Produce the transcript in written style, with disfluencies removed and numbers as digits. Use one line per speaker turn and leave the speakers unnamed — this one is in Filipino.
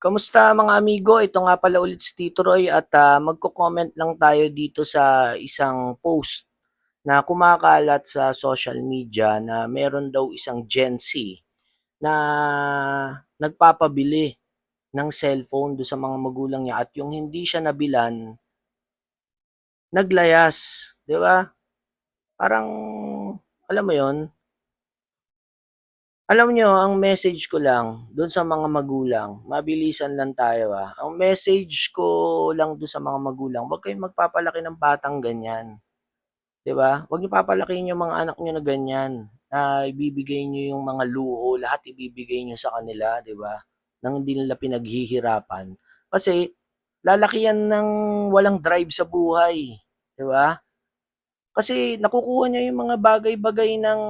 Kamusta mga amigo? Ito nga pala ulit si Tito Roy at magko-comment lang tayo dito sa isang post na kumakalat sa social media na meron daw isang Gen Z na nagpapabili ng cellphone do sa mga magulang niya at yung hindi siya nabilan, naglayas, 'di ba? Parang alam mo 'yon. Alam niyo ang message ko lang dun sa mga magulang, mabilisan lang tayo, Ang message ko lang dun sa mga magulang, huwag kayong magpapalaki ng batang ganyan, 'di ba? Huwag niyo papalakihin yung mga anak niyo na ganyan, na ibibigay niyo yung mga luho, lahat ibibigay niyo sa kanila, 'di ba? Nang hindi nila pinaghihirapan. Kasi lalaki yan ng walang drive sa buhay, 'di ba? Kasi nakukuha niya yung mga bagay-bagay ng